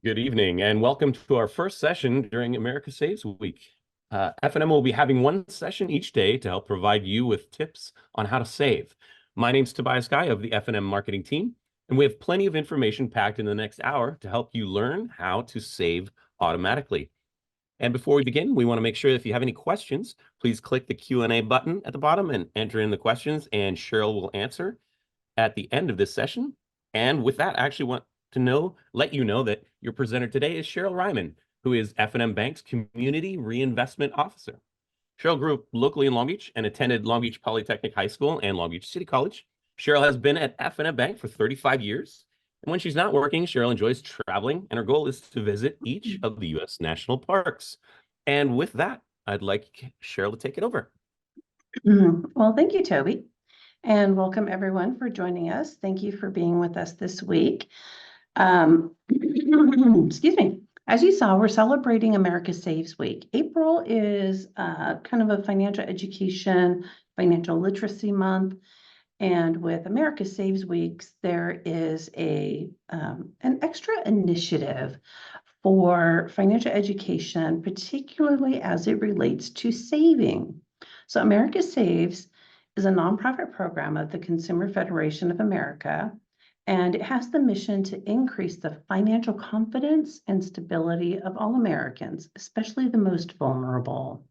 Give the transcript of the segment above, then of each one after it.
Good evening and welcome to our first session during America Saves Week. F&M will be having one session each day to help provide you with tips on how to save. My name's Tobias Guy of the F&M marketing team, and we have plenty of information packed in the next hour to help you learn how to save automatically. And before we begin, we want to make sure that if you have any questions, please click the Q&A button at the bottom and enter in the questions, and Cheryl will answer at the end of this session. And with that, I actually want to let you know that your presenter today is Cheryl Ryman, who is F&M Bank's Community Reinvestment Officer. Cheryl grew up locally in Long Beach and attended Long Beach Polytechnic High School and Long Beach City College. Cheryl has been at F&M Bank for 35 years. And when she's not working, Cheryl enjoys traveling, and her goal is to visit each of the U.S. national parks. And with that, I'd like Cheryl to take it over. Well, thank you, Toby, and welcome everyone for joining us. Thank you for being with us this week. Excuse me. As you saw, we're celebrating America Saves Week. April is kind of a financial education, financial literacy month. And with America Saves Weeks, there is an extra initiative for financial education, particularly as it relates to saving. So America Saves is a nonprofit program of the Consumer Federation of America, and it has the mission to increase the financial confidence and stability of all Americans, especially the most vulnerable.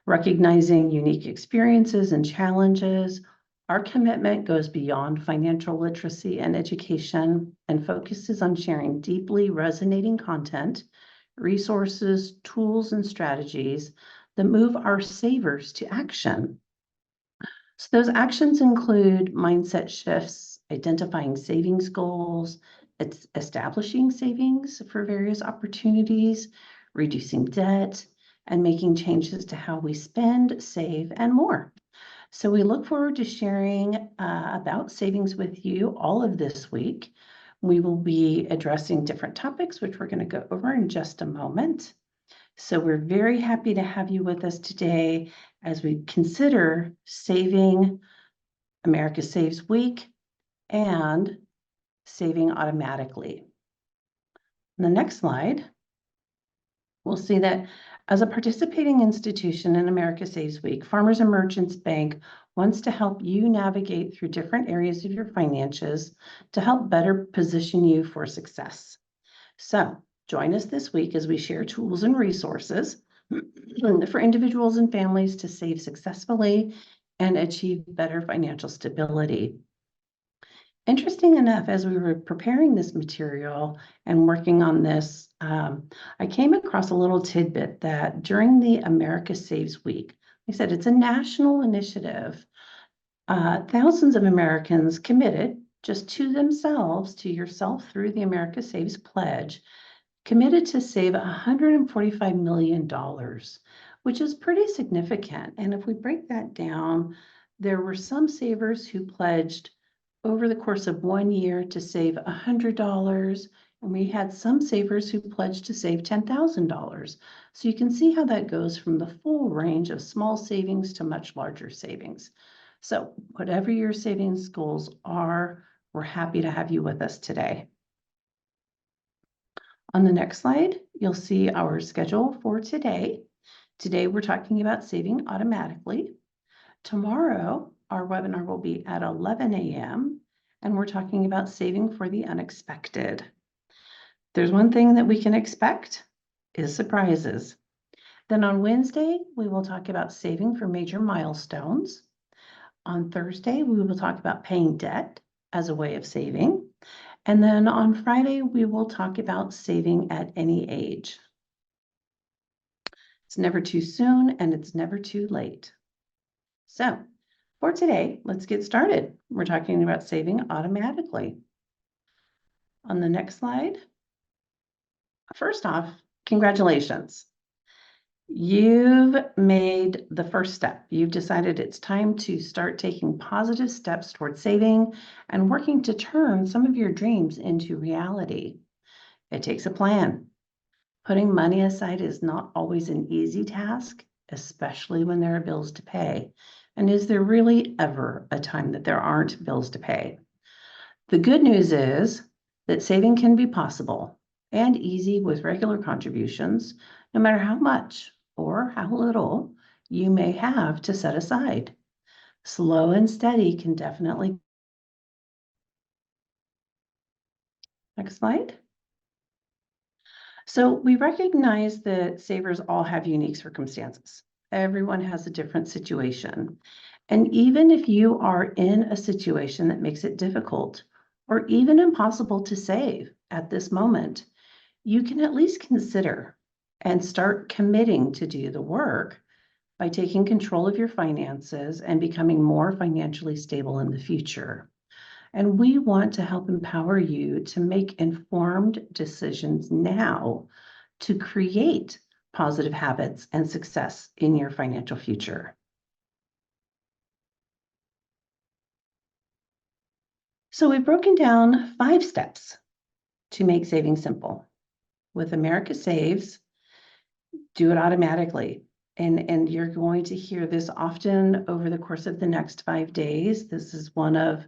Recognizing unique experiences and challenges, our commitment goes beyond financial literacy and education and focuses on sharing deeply resonating content, resources, tools, and strategies that move our savers to action. So those actions include mindset shifts, identifying savings goals, establishing savings for various opportunities, reducing debt, and making changes to how we spend, save, and more. So we look forward to sharing about savings with you all of this week. We will be addressing different topics, which we're going to go over in just a moment. So we're very happy to have you with us today as we consider saving America Saves Week and saving automatically. On the next slide, we'll see that as a participating institution in America Saves Week, Farmers and Merchants Bank wants to help you navigate through different areas of your finances to help better position you for success. So join us this week as we share tools and resources for individuals and families to save successfully and achieve better financial stability. Interesting enough, as we were preparing this material and working on this, I came across a little tidbit that during the America Saves Week, like I said, it's a national initiative. Thousands of Americans committed just to themselves, to yourself through the America Saves Pledge, committed to save $145 million, which is pretty significant. And if we break that down, there were some savers who pledged over the course of 1 year to save $100, and we had some savers who pledged to save $10,000. So you can see how that goes from the full range of small savings to much larger savings. So whatever your savings goals are, we're happy to have you with us today. On the next slide, you'll see our schedule for today. Today, we're talking about saving automatically. Tomorrow, our webinar will be at 11 a.m., and we're talking about saving for the unexpected. There's one thing that we can expect is surprises. Then on Wednesday, we will talk about saving for major milestones. On Thursday, we will talk about paying debt as a way of saving. And then on Friday, we will talk about saving at any age. It's never too soon and it's never too late. So for today, let's get started. We're talking about saving automatically. On the next slide, first off, congratulations. You've made the first step. You've decided it's time to start taking positive steps toward saving and working to turn some of your dreams into reality. It takes a plan. Putting money aside is not always an easy task, especially when there are bills to pay. And is there really ever a time that there aren't bills to pay? The good news is that saving can be possible. and easy with regular contributions, no matter how much or how little you may have to set aside. Slow and steady can definitely. Next slide. So we recognize that savers all have unique circumstances. Everyone has a different situation. And even if you are in a situation that makes it difficult or even impossible to save at this moment, you can at least consider and start committing to do the work by taking control of your finances and becoming more financially stable in the future. And we want to help empower you to make informed decisions now to create positive habits and success in your financial future. So we've broken down 5 steps to make saving simple. With America Saves, do it automatically. And you're going to hear this often over the course of the next 5 days. This is one of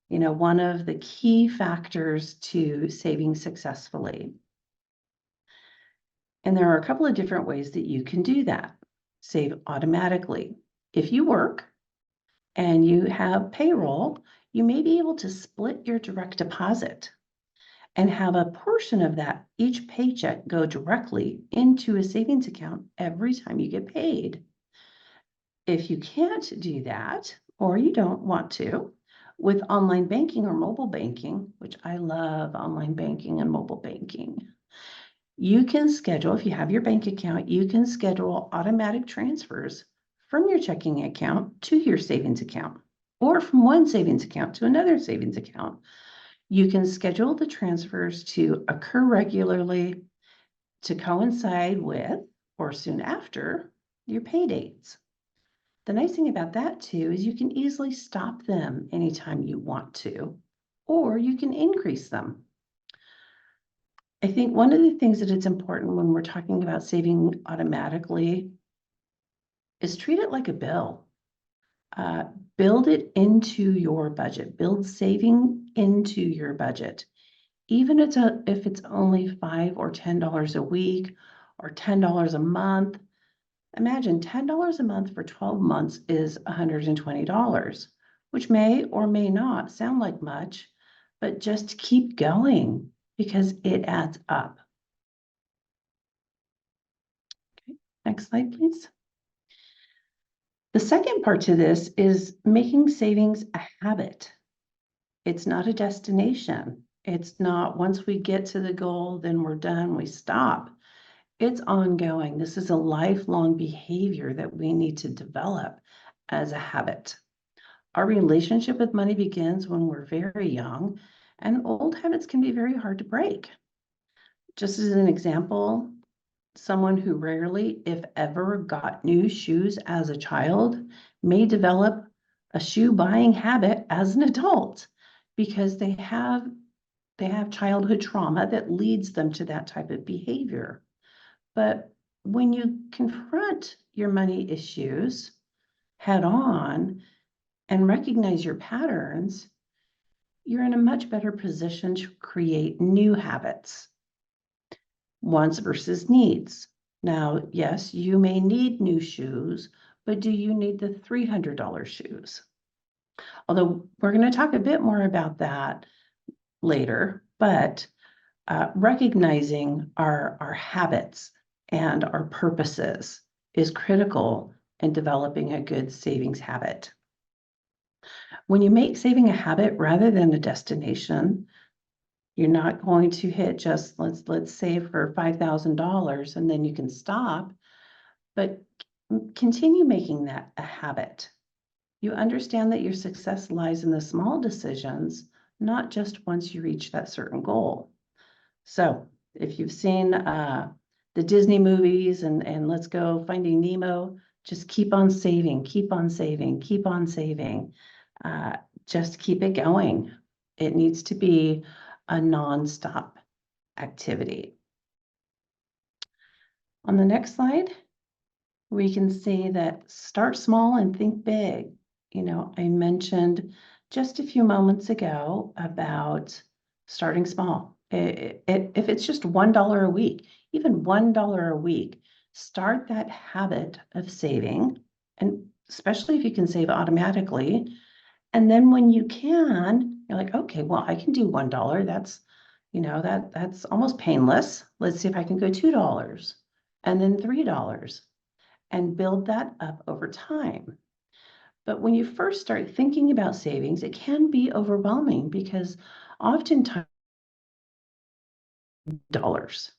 the key factors to saving successfully. And there are a couple of different ways that you can do that. Save automatically. If you work and you have payroll, you may be able to split your direct deposit and have a portion of that each paycheck go directly into a savings account every time you get paid. If you can't do that, or you don't want to, with online banking or mobile banking, which I love online banking and mobile banking, you can schedule, if you have your bank account, you can schedule automatic transfers from your checking account to your savings account, or from one savings account to another savings account. You can schedule the transfers to occur regularly to coincide with or soon after your pay dates. The nice thing about that too is you can easily stop them anytime you want to, or you can increase them. I think one of the things that it's important when we're talking about saving automatically is treat it like a bill. Build it into your budget. Build saving into your budget. Even if it's only $5 or $10 a week or $10 a month. Imagine $10 a month for 12 months is $120, which may or may not sound like much, but just keep going because it adds up. Okay, next slide, please. The second part to this is making savings a habit. It's not a destination. It's not once we get to the goal, then we're done, we stop. It's ongoing. This is a lifelong behavior that we need to develop as a habit. Our relationship with money begins when we're very young, and old habits can be very hard to break. Just as an example, someone who rarely, if ever, got new shoes as a child may develop a shoe buying habit as an adult because they have childhood trauma that leads them to that type of behavior. But when you confront your money issues head on and recognize your patterns, you're in a much better position to create new habits. Wants versus needs. Now, yes, you may need new shoes, but do you need the $300 shoes? Although we're going to talk a bit more about that later, but recognizing our habits and our purposes is critical in developing a good savings habit. When you make saving a habit rather than a destination, you're not going to hit just let's save for $5,000 and then you can stop, but continue making that a habit. You understand that your success lies in the small decisions, not just once you reach that certain goal. So if you've seen the Disney movies and let's go Finding Nemo, just keep on saving, keep on saving, keep on saving. Just keep it going. It needs to be a nonstop activity. On the next slide, we can see that start small and think big. I mentioned just a few moments ago about starting small. If it's just $1 a week, even $1 a week, start that habit of saving, and especially if you can save automatically. And then when you can, you're like, okay, well, I can do $1. That's almost painless. Let's see if I can go $2 and then $3 and build that up over time. But when you first start thinking about savings, it can be overwhelming because oftentimes dollars,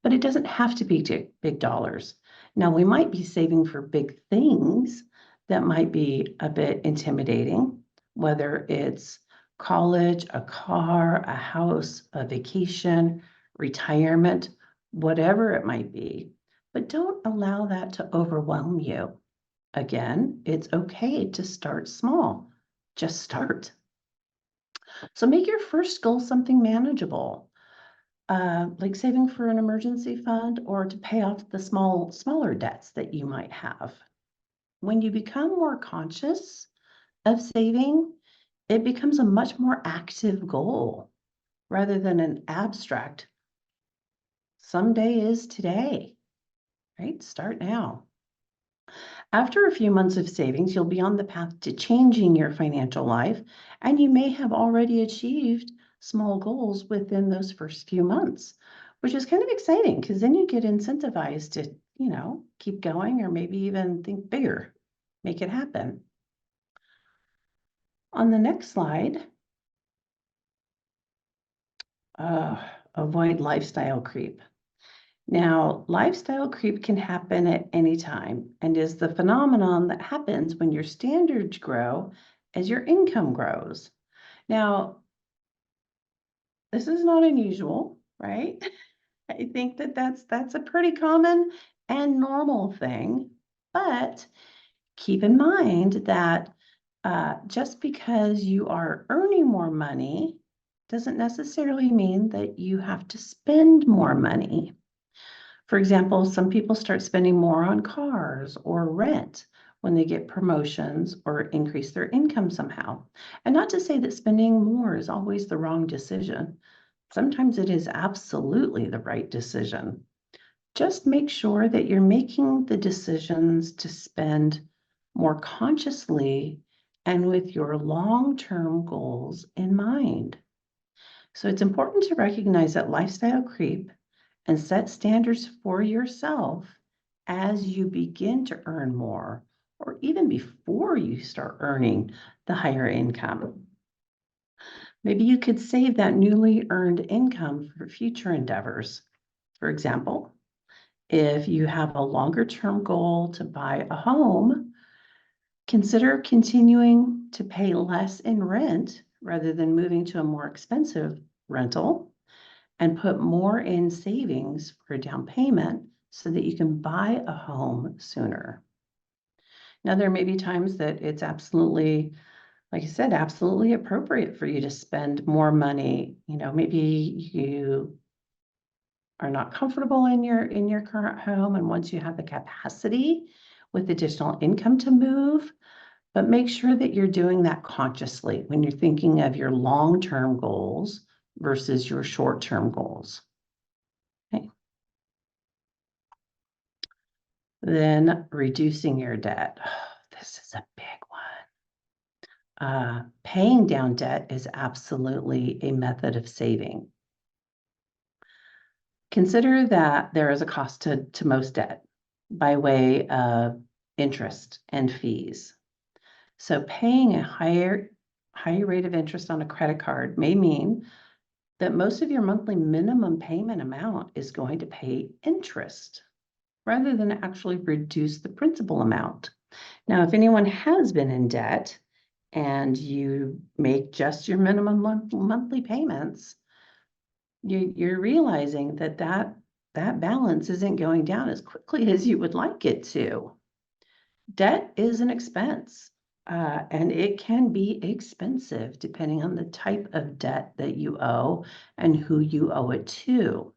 but it doesn't have to be big dollars. Now, we might be saving for big things that might be a bit intimidating, whether it's college, a car, a house, a vacation, retirement, whatever it might be. But don't allow that to overwhelm you. Again, it's okay to start small. Just start. So make your first goal something manageable, like saving for an emergency fund or to pay off the smaller debts that you might have. When you become more conscious of saving, it becomes a much more active goal rather than an abstract, someday is today, right? Start now. After a few months of savings, you'll be on the path to changing your financial life, and you may have already achieved small goals within those first few months, which is kind of exciting because then you get incentivized to, keep going or maybe even think bigger, make it happen. On the next slide, avoid lifestyle creep. Now, lifestyle creep can happen at any time and is the phenomenon that happens when your standards grow as your income grows. Now, this is not unusual, right? I think that that's a pretty common and normal thing, but keep in mind that just because you are earning more money doesn't necessarily mean that you have to spend more money. For example, some people start spending more on cars or rent when they get promotions or increase their income somehow. And not to say that spending more is always the wrong decision. Sometimes it is absolutely the right decision. Just make sure that you're making the decisions to spend more consciously and with your long-term goals in mind. So it's important to recognize that lifestyle creep and set standards for yourself as you begin to earn more, or even before you start earning the higher income. Maybe you could save that newly earned income for future endeavors. For example, if you have a longer term goal to buy a home, consider continuing to pay less in rent rather than moving to a more expensive rental, and put more in savings for a down payment so that you can buy a home sooner. Now, there may be times that it's absolutely, like I said, absolutely appropriate for you to spend more money. Maybe you are not comfortable in your current home, and once you have the capacity with additional income to move, but make sure that you're doing that consciously when you're thinking of your long-term goals versus your short-term goals. Okay. Then reducing your debt. This is a big one. Paying down debt is absolutely a method of saving. Consider that there is a cost to most debt by way of interest and fees. So paying a higher rate of interest on a credit card may mean that most of your monthly minimum payment amount is going to pay interest rather than actually reduce the principal amount. Now, if anyone has been in debt and you make just your minimum monthly payments, you're realizing that balance isn't going down as quickly as you would like it to. Debt is an expense, and it can be expensive depending on the type of debt that you owe and who you owe it to.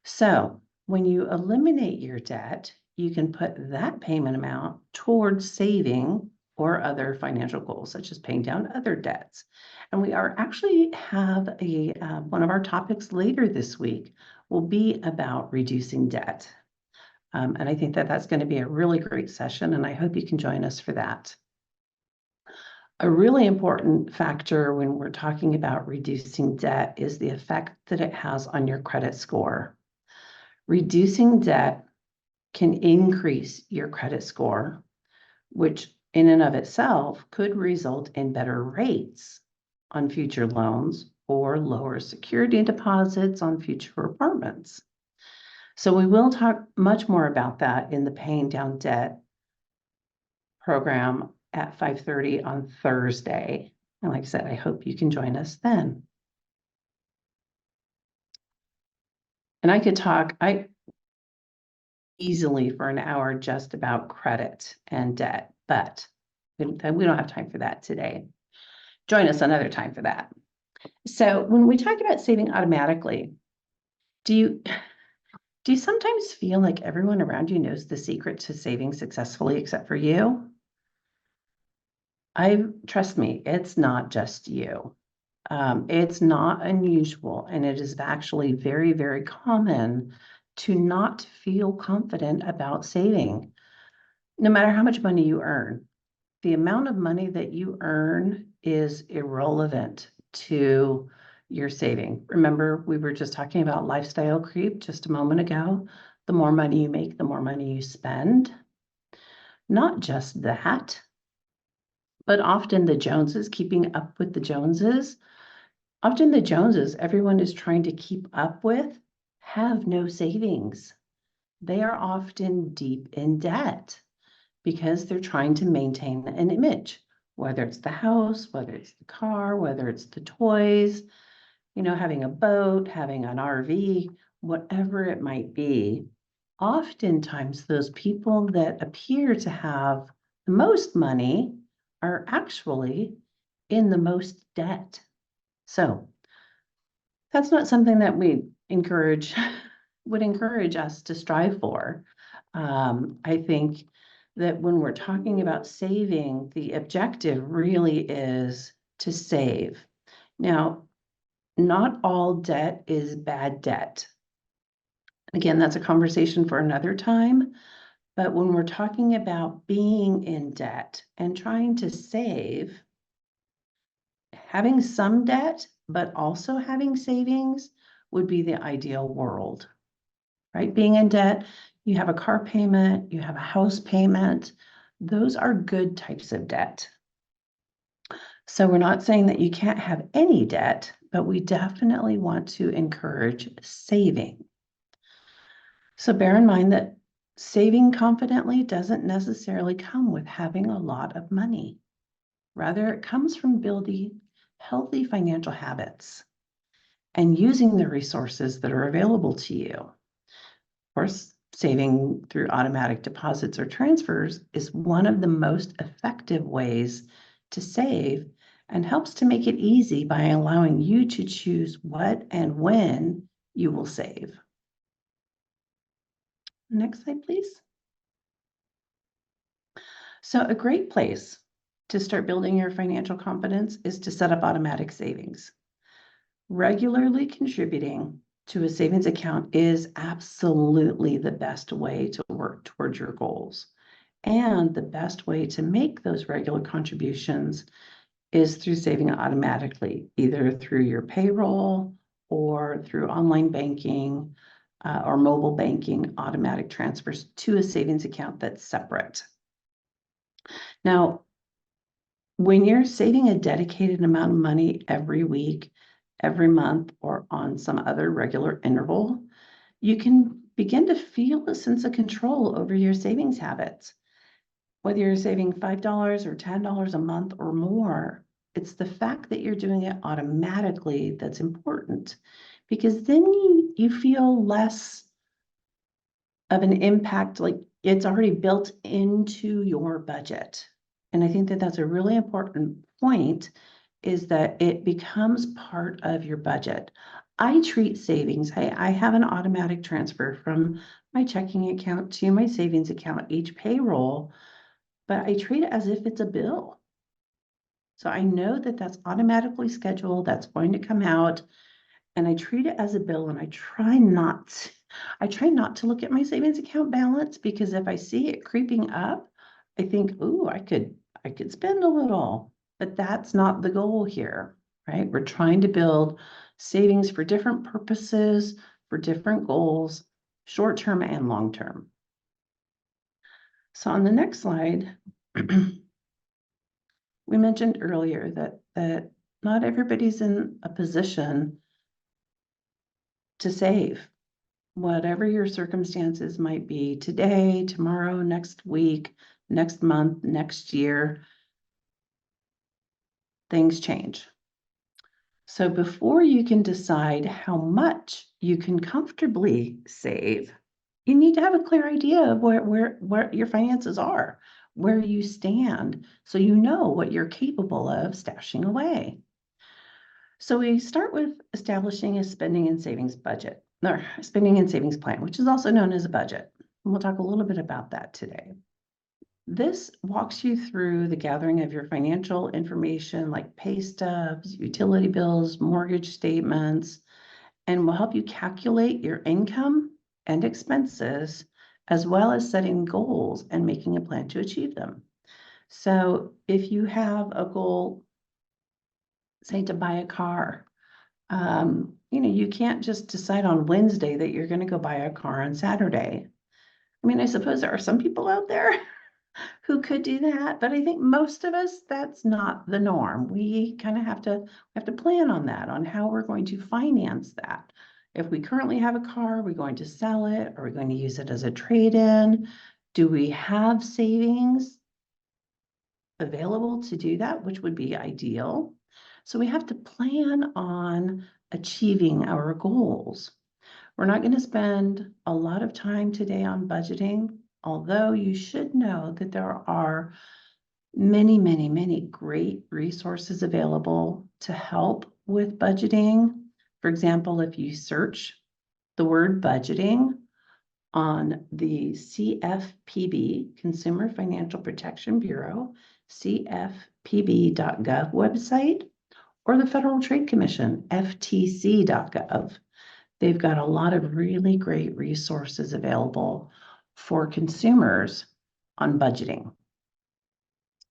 So when you eliminate your debt, you can put that payment amount towards saving or other financial goals, such as paying down other debts. And we are actually have one of our topics later this week will be about reducing debt. And I think that that's going to be a really great session, and I hope you can join us for that. A really important factor when we're talking about reducing debt is the effect that it has on your credit score. Reducing debt can increase your credit score, which in and of itself could result in better rates on future loans or lower security deposits on future apartments. So we will talk much more about that in the Paying Down Debt program at 5:30 on Thursday. And like I said, I hope you can join us then. And I could talk easily for an hour just about credit and debt, but we don't have time for that today. Join us another time for that. So when we talk about saving automatically, do you sometimes feel like everyone around you knows the secret to saving successfully except for you? Trust me, it's not just you. It's not unusual, and it is actually very, very common to not feel confident about saving. No matter how much money you earn, the amount of money that you earn is irrelevant to your saving. Remember, we were just talking about lifestyle creep just a moment ago. The more money you make, the more money you spend. Not just that, but often the Joneses, keeping up with the Joneses. Often the Joneses, everyone is trying to keep up with, have no savings. They are often deep in debt because they're trying to maintain an image, whether it's the house, whether it's the car, whether it's the toys, having a boat, having an RV, whatever it might be. Oftentimes, those people that appear to have the most money are actually in the most debt. So that's not something that we would encourage us to strive for. I think that when we're talking about saving, the objective really is to save. Now, not all debt is bad debt. Again, that's a conversation for another time. But when we're talking about being in debt and trying to save, having some debt, but also having savings would be the ideal world, right? Being in debt, you have a car payment, you have a house payment. Those are good types of debt. So we're not saying that you can't have any debt, but we definitely want to encourage saving. So bear in mind that saving confidently doesn't necessarily come with having a lot of money. Rather, it comes from building healthy financial habits and using the resources that are available to you. Of course, saving through automatic deposits or transfers is one of the most effective ways to save and helps to make it easy by allowing you to choose what and when you will save. Next slide, please. So a great place to start building your financial confidence is to set up automatic savings. Regularly contributing to a savings account is absolutely the best way to work towards your goals. And the best way to make those regular contributions is through saving automatically, either through your payroll or through online banking or mobile banking automatic transfers to a savings account that's separate. Now, when you're saving a dedicated amount of money every week, every month, or on some other regular interval, you can begin to feel a sense of control over your savings habits. Whether you're saving $5 or $10 a month or more, it's the fact that you're doing it automatically that's important, because then you feel less of an impact, like it's already built into your budget. And I think that that's a really important point, is that it becomes part of your budget. I treat savings, I have an automatic transfer from my checking account to my savings account each payroll, but I treat it as if it's a bill. So I know that that's automatically scheduled, that's going to come out, and I treat it as a bill, and I try not to look at my savings account balance, because if I see it creeping up, I think, ooh, I could spend a little, but that's not the goal here, right? We're trying to build savings for different purposes, for different goals, short-term and long-term. So on the next slide, we mentioned earlier that not everybody's in a position to save. Whatever your circumstances might be today, tomorrow, next week, next month, next year, things change. So before you can decide how much you can comfortably save, you need to have a clear idea of where your finances are, where you stand, so you know what you're capable of stashing away. So we start with establishing a spending and savings budget, or spending and savings plan, which is also known as a budget. And we'll talk a little bit about that today. This walks you through the gathering of your financial information like pay stubs, utility bills, mortgage statements, and will help you calculate your income and expenses, as well as setting goals and making a plan to achieve them. So if you have a goal, say to buy a car, you can't just decide on Wednesday that you're going to go buy a car on Saturday. I mean, I suppose there are some people out there who could do that, but I think most of us, that's not the norm. We kind of have to plan on that, on how we're going to finance that. If we currently have a car, are we going to sell it? Are we going to use it as a trade-in? Do we have savings available to do that, which would be ideal? So we have to plan on achieving our goals. We're not going to spend a lot of time today on budgeting, although you should know that there are many, many, many great resources available to help with budgeting. For example, if you search the word budgeting on the CFPB, Consumer Financial Protection Bureau, cfpb.gov website, or the Federal Trade Commission, ftc.gov. They've got a lot of really great resources available for consumers on budgeting,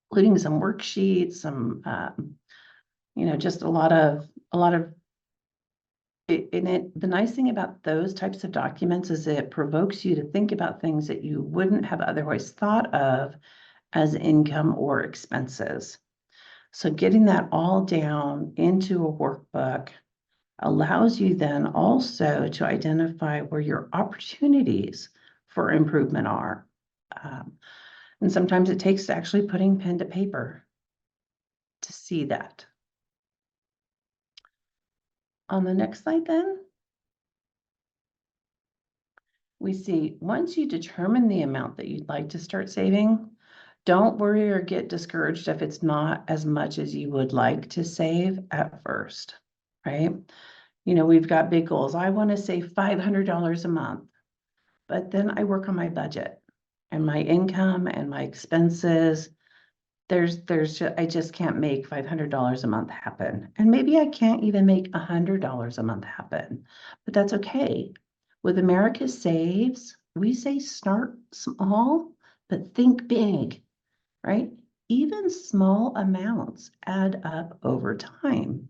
including some worksheets, some, just a lot of the nice thing about those types of documents is it provokes you to think about things that you wouldn't have otherwise thought of as income or expenses. So getting that all down into a workbook allows you then also to identify where your opportunities for improvement are. And sometimes it takes actually putting pen to paper to see that. On the next slide then, we see once you determine the amount that you'd like to start saving, don't worry or get discouraged if it's not as much as you would like to save at first, right? We've got big goals. I want to save $500 a month, but then I work on my budget and my income and my expenses. I just can't make $500 a month happen. And maybe I can't even make $100 a month happen, but that's okay. With America Saves, we say start small, but think big, right? Even small amounts add up over time.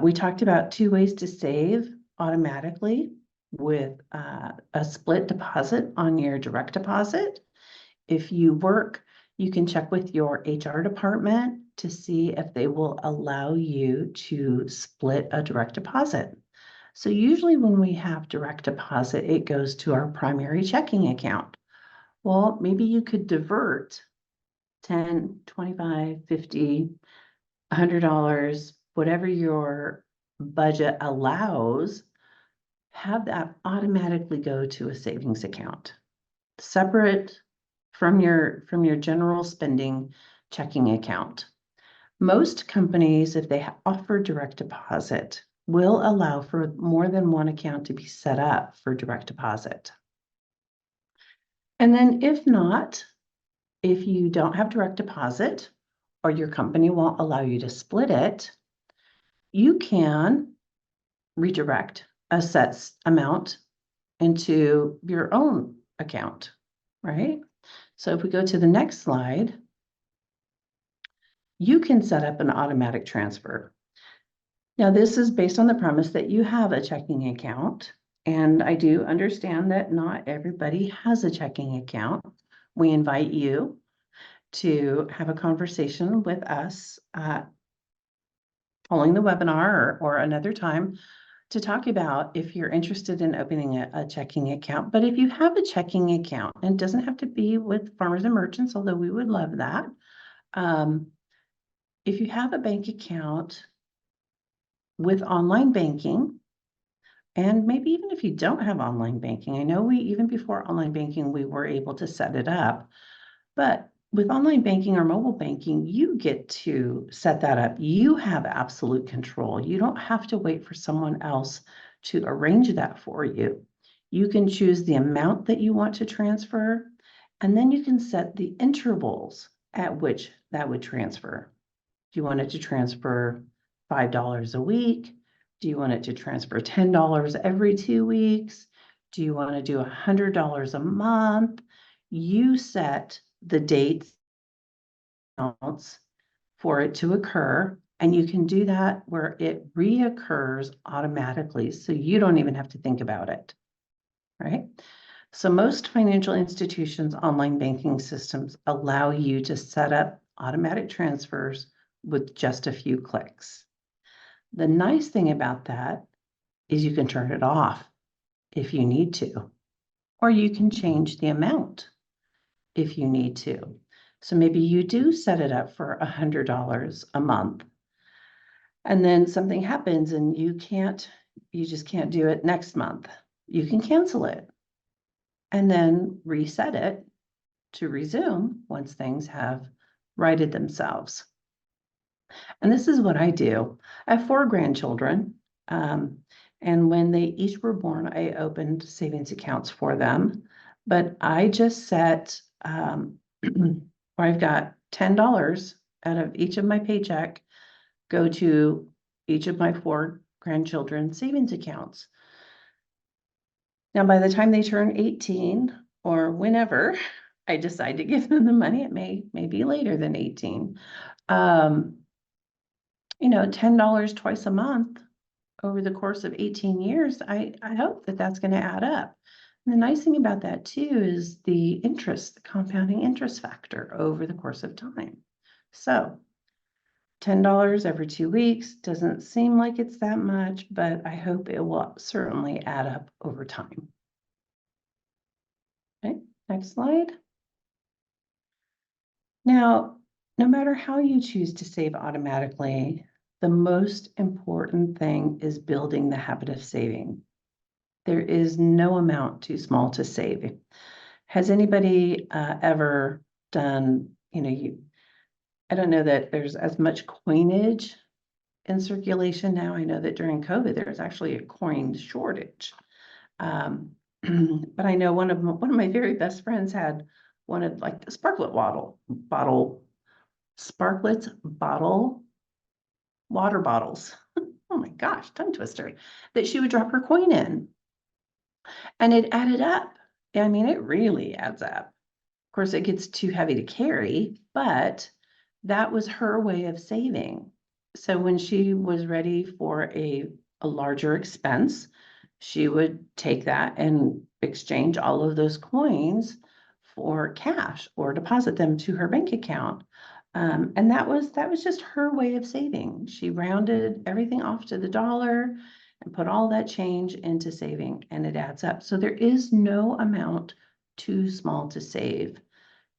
We talked about 2 ways to save automatically with a split deposit on your direct deposit. If you work, you can check with your HR department to see if they will allow you to split a direct deposit. So usually when we have direct deposit, it goes to our primary checking account. Well, maybe you could divert 10, 25, 50, $100, whatever your budget allows, have that automatically go to a savings account, separate from your general spending checking account. Most companies, if they offer direct deposit, will allow for more than one account to be set up for direct deposit. And then if not, If you don't have direct deposit or your company won't allow you to split it, you can redirect a set amount into your own account, right? So if we go to the next slide, you can set up an automatic transfer. Now, this is based on the premise that you have a checking account, and I do understand that not everybody has a checking account. We invite you to have a conversation with us following the webinar or another time to talk about if you're interested in opening a checking account. But if you have a checking account, and it doesn't have to be with Farmers and Merchants, although we would love that. If you have a bank account with online banking, and maybe even if you don't have online banking, I know even before online banking, we were able to set it up, but with online banking or mobile banking, you get to set that up. You have absolute control. You don't have to wait for someone else to arrange that for you. You can choose the amount that you want to transfer, and then you can set the intervals at which that would transfer. Do you want it to transfer $5 a week? Do you want it to transfer $10 every 2 weeks? Do you want to do $100 a month? You set the dates for it to occur, and you can do that where it reoccurs automatically, so you don't even have to think about it, right? So most financial institutions' online banking systems allow you to set up automatic transfers with just a few clicks. The nice thing about that is you can turn it off if you need to, or you can change the amount if you need to. So maybe you do set it up for $100 a month, and then something happens and you just can't do it next month. You can cancel it and then reset it to resume once things have righted themselves. And this is what I do. I have 4 grandchildren. And when they each were born, I opened savings accounts for them. But I just set, where I've got $10 out of each of my paycheck go to each of my 4 grandchildren's savings accounts. Now, by the time they turn 18 or whenever I decide to give them the money, it may be later than 18. $10 twice a month over the course of 18 years, I hope that that's going to add up. And the nice thing about that too is the compounding interest factor over the course of time. So $10 every 2 weeks doesn't seem like it's that much, but I hope it will certainly add up over time. Okay, next slide. Now, no matter how you choose to save automatically, the most important thing is building the habit of saving. There is no amount too small to save. Has anybody ever done, I don't know that there's as much coinage in circulation now. I know that during COVID, there was actually a coin shortage. But I know one of my very best friends had one of like the Sparkletts bottle water bottles. Oh my gosh, tongue twister, that she would drop her coin in. And it added up. I mean, it really adds up. Of course, it gets too heavy to carry, but that was her way of saving. So when she was ready for a larger expense, she would take that and exchange all of those coins for cash or deposit them to her bank account. And that was just her way of saving. She rounded everything off to the dollar and put all that change into saving, and it adds up. So there is no amount too small to save.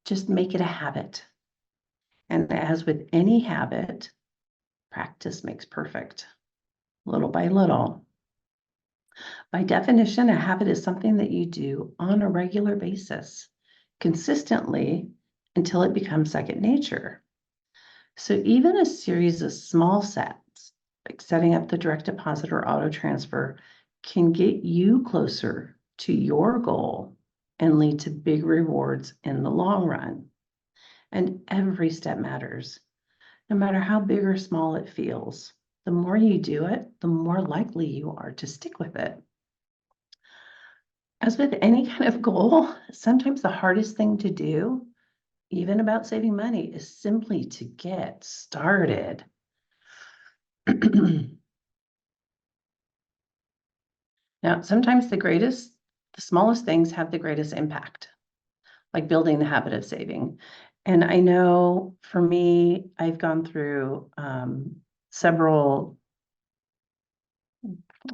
Just make it a habit. And as with any habit, practice makes perfect, little by little. By definition, a habit is something that you do on a regular basis, consistently, until it becomes second nature. So even a series of small steps, like setting up the direct deposit or auto transfer, can get you closer to your goal and lead to big rewards in the long run. And every step matters. No matter how big or small it feels, the more you do it, the more likely you are to stick with it. As with any kind of goal, sometimes the hardest thing to do, even about saving money, is simply to get started. Now, sometimes the smallest things have the greatest impact, like building the habit of saving. And I know for me, I've gone through several,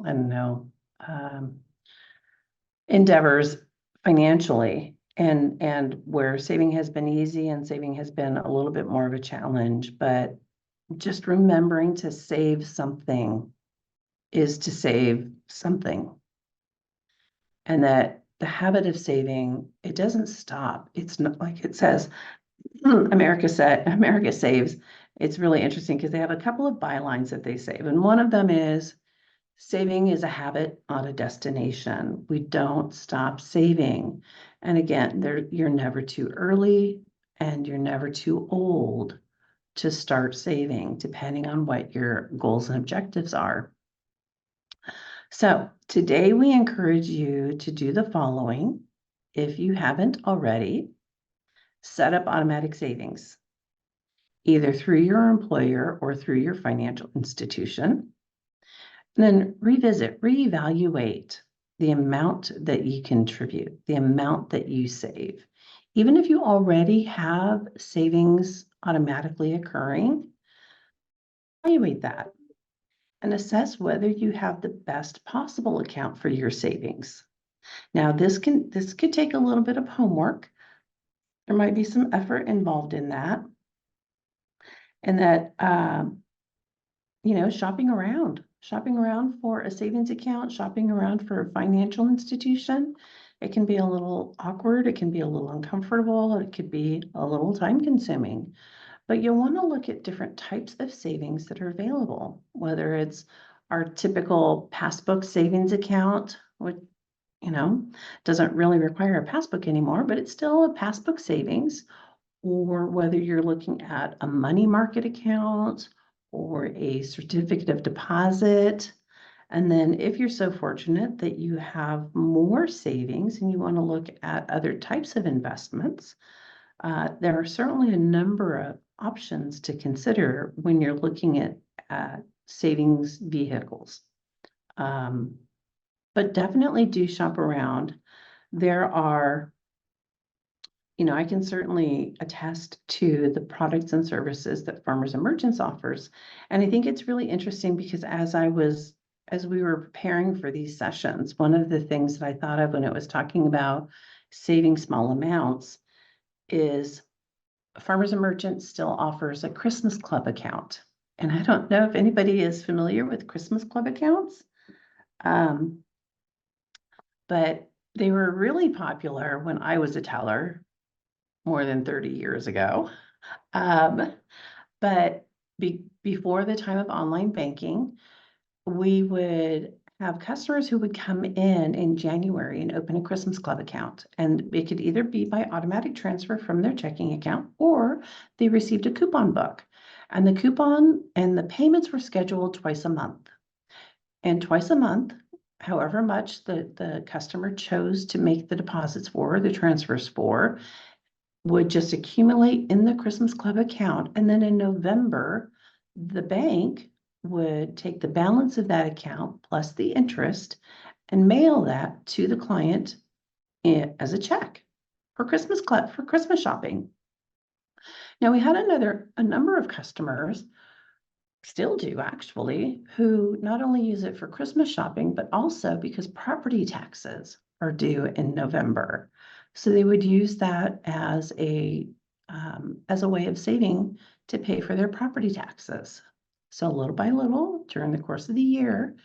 I don't know, endeavors financially, and where saving has been easy and saving has been a little bit more of a challenge. But just remembering to save something is to save something. And that the habit of saving, it doesn't stop. It's not like it says, America saves. It's really interesting because they have a couple of bylines that they save. And one of them is, saving is a habit, not a destination. We don't stop saving. And again, you're never too early and you're never too old to start saving, depending on what your goals and objectives are. So today we encourage you to do the following. If you haven't already, set up automatic savings, either through your employer or through your financial institution. And then reevaluate the amount that you contribute, the amount that you save. Even if you already have savings automatically occurring, evaluate that and assess whether you have the best possible account for your savings. Now, this could take a little bit of homework. There might be some effort involved in that. And that, shopping around for a savings account, shopping around for a financial institution. It can be a little awkward. It can be a little uncomfortable. It could be a little time consuming. But you'll want to look at different types of savings that are available, whether it's our typical passbook savings account, which, doesn't really require a passbook anymore, but it's still a passbook savings, or whether you're looking at a money market account or a certificate of deposit. And then if you're so fortunate that you have more savings and you want to look at other types of investments, there are certainly a number of options to consider when you're looking at savings vehicles. But definitely do shop around. There are, I can certainly attest to the products and services that Farmers and Merchants offers. And I think it's really interesting because as we were preparing for these sessions, one of the things that I thought of when it was talking about saving small amounts is Farmers and Merchants still offers a Christmas Club account. And I don't know if anybody is familiar with Christmas Club accounts, but they were really popular when I was a teller more than 30 years ago. But before the time of online banking, we would have customers who would come in January and open a Christmas Club account. And it could either be by automatic transfer from their checking account, or they received a coupon book. And the coupon and the payments were scheduled twice a month. And twice a month, however much the customer chose to make the deposits for, the transfers for, would just accumulate in the Christmas Club account. And then in November, the bank would take the balance of that account plus the interest and mail that to the client as a check for Christmas Club, for Christmas shopping. Now we had a number of customers, still do actually, who not only use it for Christmas shopping, but also because property taxes are due in November. So they would use that as a way of saving to pay for their property taxes. So little by little, during the course of the year,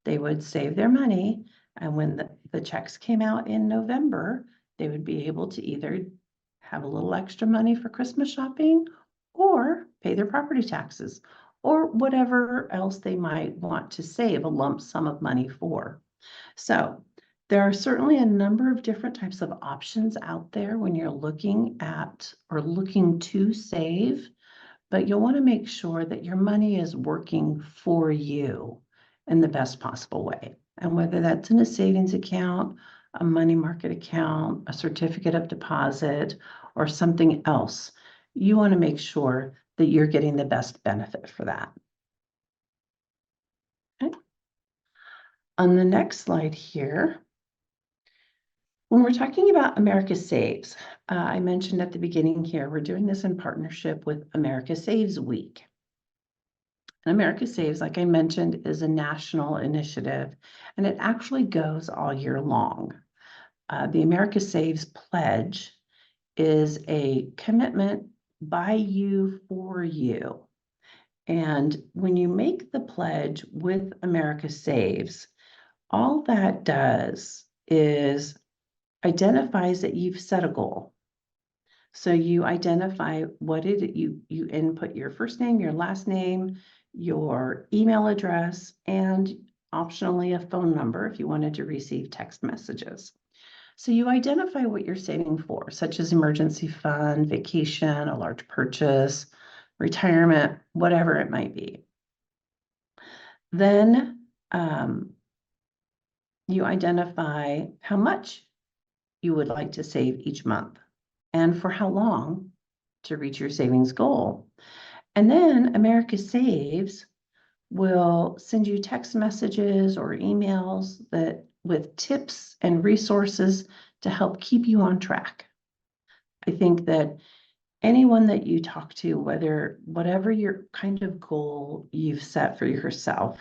they would save their money. And when the checks came out in November, they would be able to either have a little extra money for Christmas shopping or pay their property taxes or whatever else they might want to save a lump sum of money for. So There are certainly a number of different types of options out there when you're looking at or looking to save, but you'll want to make sure that your money is working for you in the best possible way. And whether that's in a savings account, a money market account, a certificate of deposit, or something else, you want to make sure that you're getting the best benefit for that. Okay. On the next slide here, when we're talking about America Saves, I mentioned at the beginning here, we're doing this in partnership with America Saves Week. And America Saves, like I mentioned, is a national initiative, and it actually goes all year long. The America Saves Pledge is a commitment by you for you. And when you make the pledge with America Saves, all that does is identifies that you've set a goal. So you identify what you input your first name, your last name, your email address, and optionally a phone number if you wanted to receive text messages. So you identify what you're saving for, such as emergency fund, vacation, a large purchase, retirement, whatever it might be. Then you identify how much you would like to save each month and for how long to reach your savings goal. And then America Saves will send you text messages or emails that with tips and resources to help keep you on track. I think that anyone that you talk to, whatever your kind of goal you've set for yourself,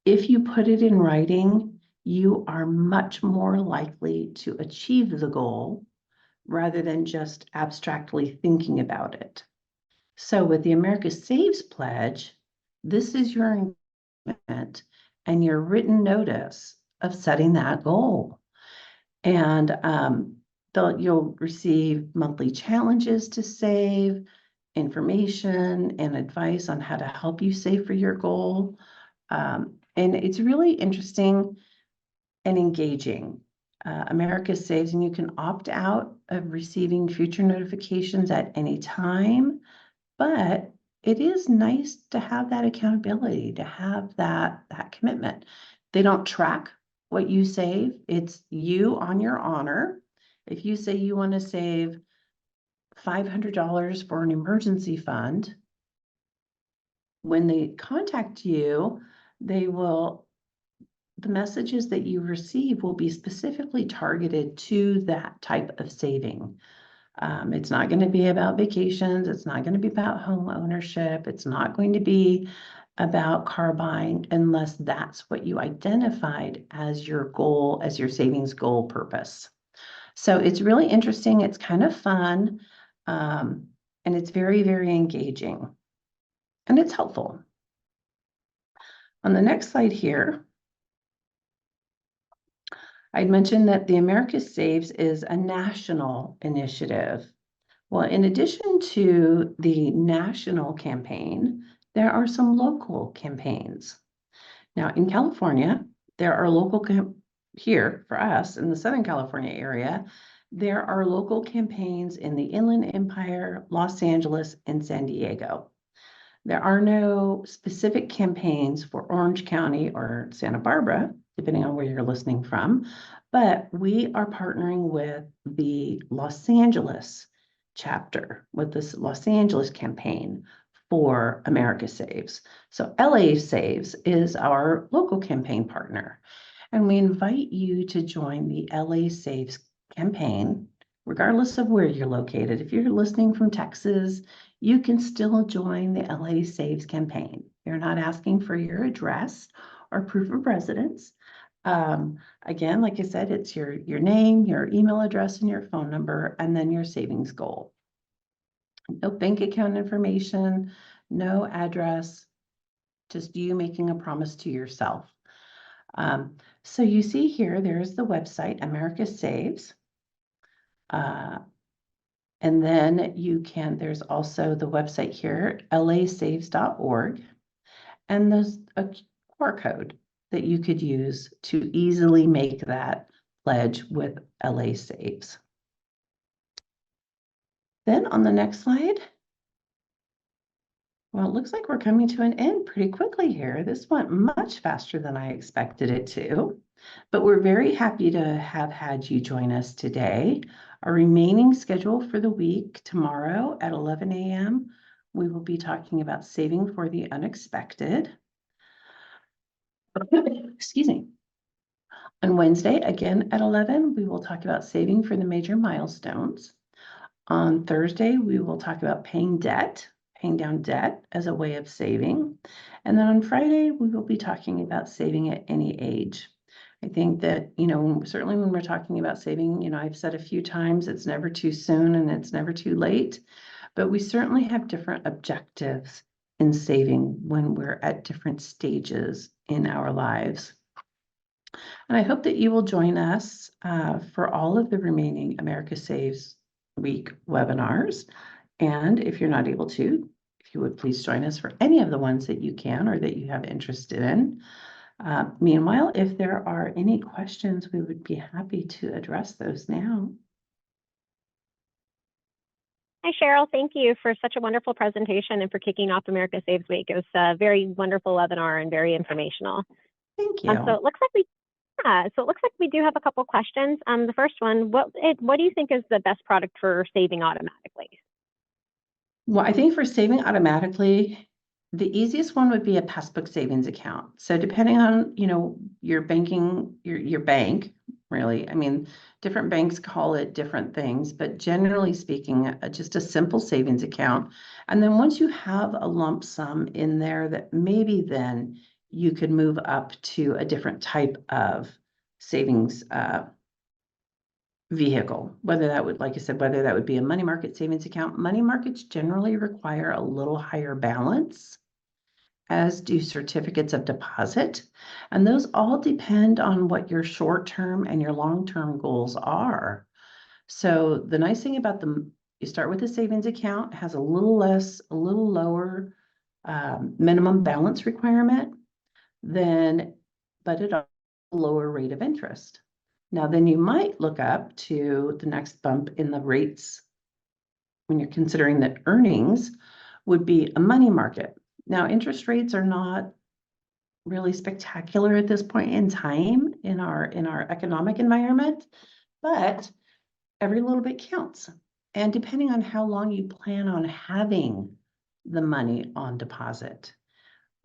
if you put it in writing, you are much more likely to achieve the goal rather than just abstractly thinking about it. So with the America Saves Pledge, this is your commitment and your written notice of setting that goal. And you'll receive monthly challenges to save, information and advice on how to help you save for your goal. And it's really interesting and engaging. America Saves, and you can opt out of receiving future notifications at any time, but it is nice to have that accountability, to have that commitment. They don't track what you save. It's you on your honor. If you say you want to save $500 for an emergency fund, when they contact you, the messages that you receive will be specifically targeted to that type of saving. It's not going to be about vacations. It's not going to be about home ownership. It's not going to be about car buying unless that's what you identified as your goal, as your savings goal purpose. So it's really interesting. It's kind of fun. And it's very, very engaging. And it's helpful. On the next slide here, I'd mentioned that the America Saves is a national initiative. Well, in addition to the national campaign, there are some local campaigns. Now, in California, there are here for us in the Southern California area, there are local campaigns in the Inland Empire, Los Angeles, and San Diego. There are no specific campaigns for Orange County or Santa Barbara, depending on where you're listening from, but we are partnering with the Los Angeles chapter, with this Los Angeles campaign for America Saves. So LA Saves is our local campaign partner, and we invite you to join the LA Saves campaign, regardless of where you're located. If you're listening from Texas, you can still join the LA Saves campaign. You're not asking for your address or proof of residence. Again, like I said, it's your name, your email address, and your phone number, and then your savings goal. No bank account information, no address, just you making a promise to yourself. So you see here, there's the website, America Saves. And then there's also the website here, lasaves.org. And there's a QR code that you could use to easily make that pledge with LA Saves. Then on the next slide, well, it looks like we're coming to an end pretty quickly here. This went much faster than I expected it to, but we're very happy to have had you join us today. Our remaining schedule for the week, tomorrow at 11 a.m., we will be talking about saving for the unexpected. Excuse me. On Wednesday, again at 11, we will talk about saving for the major milestones. On Thursday, we will talk about paying down debt as a way of saving. And then on Friday, we will be talking about saving at any age. I think that, certainly when we're talking about saving, I've said a few times, it's never too soon and it's never too late, but we certainly have different objectives in saving when we're at different stages in our lives. And I hope that you will join us for all of the remaining America Saves Week webinars. And if you're not able to, if you would please join us for any of the ones that you can or that you have interest in. Meanwhile, if there are any questions, we would be happy to address those now. Hi, Cheryl. Thank you for such a wonderful presentation and for kicking off America Saves Week. It was a very wonderful webinar and very informational. Thank you. So it looks like we do have a couple questions. The first one, what do you think is the best product for saving automatically? Well, I think for saving automatically, the easiest one would be a passbook savings account. So depending on, your banking, your bank, really, different banks call it different things, but generally speaking, just a simple savings account. And then once you have a lump sum in there, that maybe then you could move up to a different type of savings vehicle, whether that would, like I said, whether that would be a money market savings account. Money markets generally require a little higher balance, as do certificates of deposit. And those all depend on what your short-term and your long-term goals are. So the nice thing about them, you start with a savings account, has a little lower minimum balance requirement but at a lower rate of interest. Now, then you might look up to the next bump in the rates when you're considering that earnings would be a money market. Now, interest rates are not really spectacular at this point in time in our economic environment, but every little bit counts. And depending on how long you plan on having the money on deposit.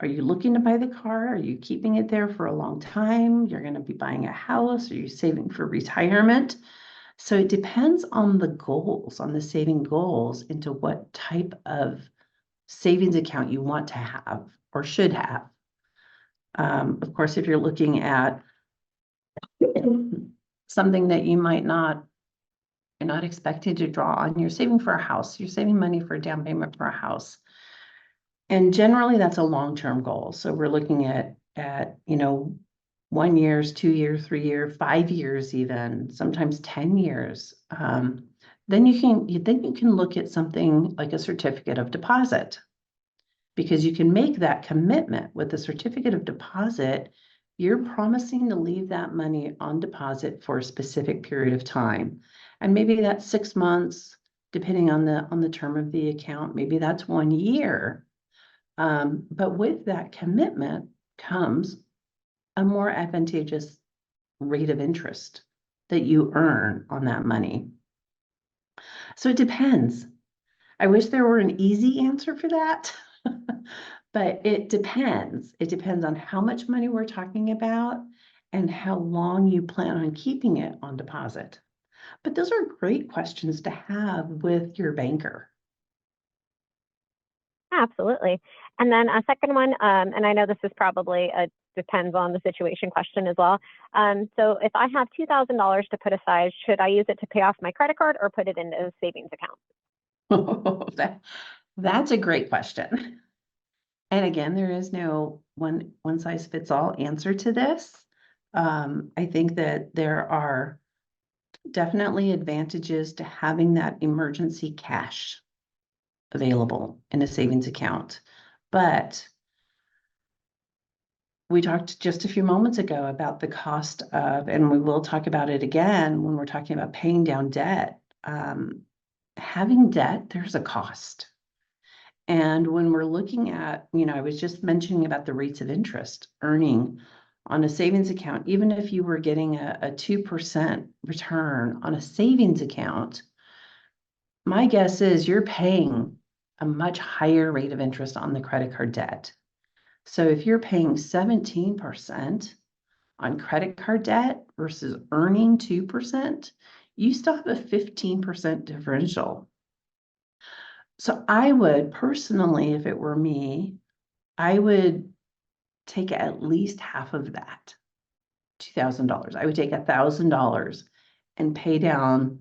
Are you looking to buy the car? Are you keeping it there for a long time? You're going to be buying a house? Are you saving for retirement? So it depends on the goals, on the saving goals, into what type of savings account you want to have or should have. Of course, if you're looking at something that you're not expected to draw on, you're saving for a house, you're saving money for a down payment for a house. And generally that's a long-term goal. So we're looking at 1 year, 2 years, 3 years, 5 years, even sometimes 10 years. Then you can look at something like a certificate of deposit, because you can make that commitment with a certificate of deposit. You're promising to leave that money on deposit for a specific period of time. And maybe that's 6 months, depending on the term of the account. Maybe that's 1 year. But with that commitment comes a more advantageous rate of interest that you earn on that money. So it depends. I wish there were an easy answer for that, but it depends. It depends on how much money we're talking about and how long you plan on keeping it on deposit. But those are great questions to have with your banker. Absolutely. And then a second one, and I know this is probably a depends on the situation question as well. So if I have $2,000 to put aside, should I use it to pay off my credit card or put it into a savings account? That's a great question. And again, there is no one size fits all answer to this. I think that there are definitely advantages to having that emergency cash available in a savings account. But we talked just a few moments ago about the cost of, and we will talk about it again when we're talking about paying down debt. Having debt, there's a cost. And when we're looking at, I was just mentioning about the rates of interest earning on a savings account, even if you were getting a 2% return on a savings account, my guess is you're paying a much higher rate of interest on the credit card debt. So if you're paying 17% on credit card debt versus earning 2%, you still have a 15% differential. So I would personally, if it were me, I would take at least half of that, $2,000. I would take $1,000 and pay down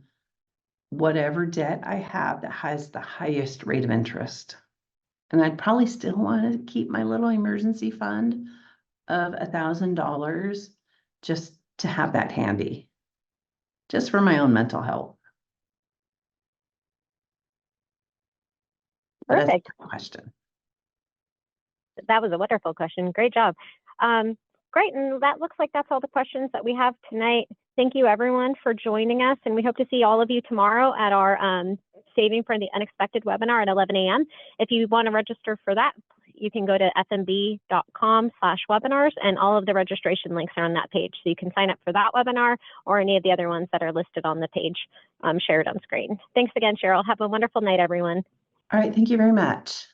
whatever debt I have that has the highest rate of interest. And I'd probably still want to keep my little emergency fund of $1,000 just to have that handy, just for my own mental health. But that's Perfect. a question. That was a wonderful question. Great job. Great, and that looks like that's all the questions that we have tonight. Thank you everyone for joining us, and we hope to see all of you tomorrow at our Saving for the Unexpected webinar at 11 a.m. If you want to register for that, you can go to fnb.com/webinars, and all of the registration links are on that page. So you can sign up for that webinar or any of the other ones that are listed on the page shared on screen. Thanks again, Cheryl. Have a wonderful night, everyone. All right, thank you very much.